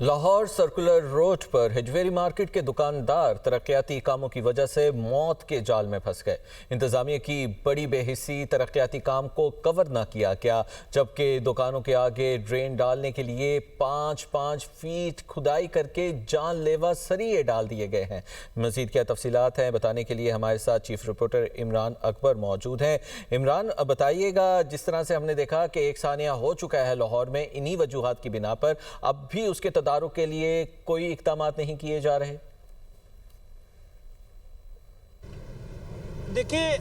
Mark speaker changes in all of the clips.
Speaker 1: Lahore circular road पर Hujwiri market के दुकानदार तरक्याती कामों की वजह से मौत के जाल में फंस गए। इंतजामिया की बड़ी बेहिस्सी तरक्याती काम को कवर न किया गया, जबकि दुकानों के आगे ड्रेन डालने के लिए 5-5 फीट खुदाई करके जानलेवा सरिये डाल दिए गए हैं। मजीद क्या तफसीलात हैं बताने के लिए हमारे साथ चीफ रिपोर्टर इमरान अकबर मौजूद हैं। इमरान, बताइएगा, जिस तरह से हमने देखा कि एक सानिया हो चुका है लाहौर में, इन्हीं वजूहात की बिना पर अब भी उसके तदारुक के लिए कोई इक़दामात नहीं किए जा रहे।
Speaker 2: देखिए,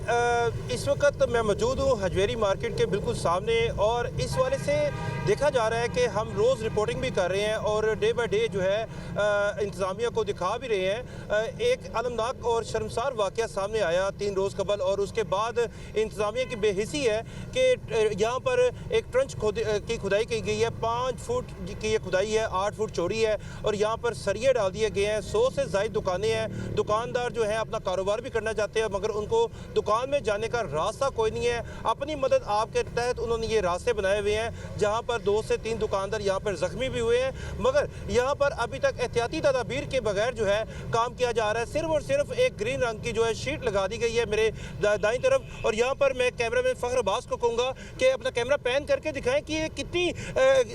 Speaker 2: इस वक्त मैं मौजूद हूँ हजवेरी मार्केट के बिल्कुल सामने, और इस वाले से देखा जा रहा है कि हम रोज़ रिपोर्टिंग भी कर रहे हैं और डे बाय डे जो है इंतज़ामिया को दिखा भी रहे हैं। एक अलमनाक और शर्मसार वाक़या सामने आया 3 रोज़ कबल, और उसके बाद इंतज़ामिया की बेहिसी है कि यहाँ पर एक ट्रंच की खुदाई की गई है। 5 फुट की ये खुदाई है, 8 फुट चौड़ी है, और यहाँ पर सरिये डाल दिए गए हैं। 100 से ज़ायद दुकानें हैं। दुकानदार जो है अपना कारोबार भी करना चाहते हैं, मगर उनको दुकान में जाने का रास्ता कोई नहीं है। अपनी मदद आपके तहत उन्होंने ये रास्ते बनाए हुए हैं, जहां पर 2 से 3 दुकानदार यहां पर जख्मी भी हुए हैं, मगर यहां पर अभी तक एहतियाती तदाबीर के बगैर जो है काम किया जा रहा है। सिर्फ और सिर्फ एक ग्रीन रंग की जो है शीट लगा दी गई है मेरे दाईं तरफ, और यहाँ पर मैं कैमरा मैन फखर अब्बास को कहूँगा कि अपना कैमरा पैन करके दिखाएं कि ये कितनी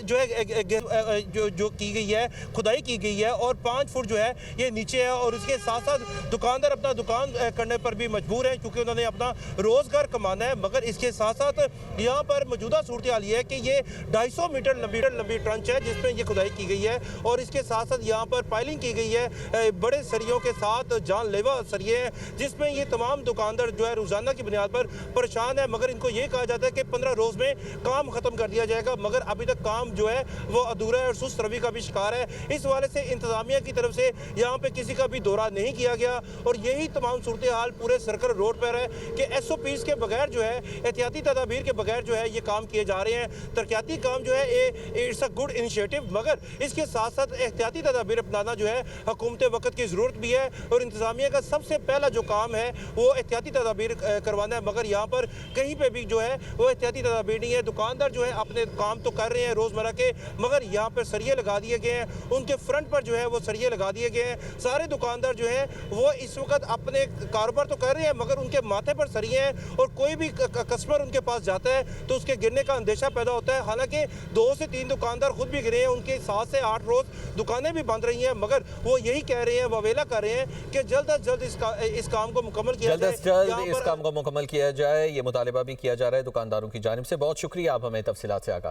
Speaker 2: जो है जो की गई है, खुदाई की गई है, और 5 फुट जो है ये नीचे है। और इसके साथ साथ दुकानदार अपना दुकान करने पर भी मजबूर है, क्योंकि उन्होंने अपना रोजगार कमाना है। मगर इसके साथ साथ यहाँ पर मौजूदा सूरत हाल ये है कि ये 250 मीटर लंबी ट्रंच है जिसमें ये खुदाई की गई है, और इसके साथ साथ यहाँ पर पाइलिंग की गई है बड़े सरियों के साथ, जानलेवा सरिये हैं, जिसमें ये तमाम दुकानदार जो है रोजाना की बुनियाद पर परेशान है। मगर इनको ये कहा जाता है कि 15 रोज में काम खत्म कर दिया जाएगा, मगर अभी तक काम जो है वो अधूरा है और सुस्त रवि का भी शिकार है। इस वाले से इंतजामिया की तरफ से यहाँ पे किसी का भी दौरा नहीं किया गया, और यही तमाम सूरत हाल पूरे सर्कल रोड पर है कि SOPs के बगैर जो है, एहतियाती तदाबीर के बगैर जो है ये काम किए जा रहे हैं। तरक्याती काम जो है इट्स अ गुड इनिशिएटिव, मगर इसके साथ साथ एहतियाती तदाबीर अपनाना जो है हुकूमत वक्त की ज़रूरत भी है, और इंतजामिया का सबसे पहला जो काम है वो एहतियाती तदाबीर करवाना है। मगर यहाँ पर कहीं पर भी जो है वो एहतियाती तदाबीर नहीं है। दुकानदार जो है अपने काम तो कर रहे हैं रोज़मर्रा के, मगर यहाँ पर सरिये लगा दिए गए हैं, उनके फ्रंट पर जो है वो सरिये लगा दिए गए हैं। सारे दुकानदार जो है वो इस वक्त अपने कारोबार तो कर रहे हैं, मगर उनके माथे पर सरिये हैं, और कोई भी कस्टमर उनके पास जाता है तो उसके गिरने का अंदेशा पैदा होता है। हालांकि 2 से 3 दुकानदार खुद भी गिरे हैं, उनके 7 से 8 रोज दुकानें भी बंद रही हैं, मगर वो यही कह रहे हैं, ववेला कर रहे हैं कि जल्द अज जल्द इस काम को मुकम्मल किया जाए।
Speaker 1: इस काम को मुकम्मल किया जाए, ये मुतालिबा भी किया जा रहा है दुकानदारों की जानिब से। बहुत शुक्रिया, आप हमें तफसीलात से आगाह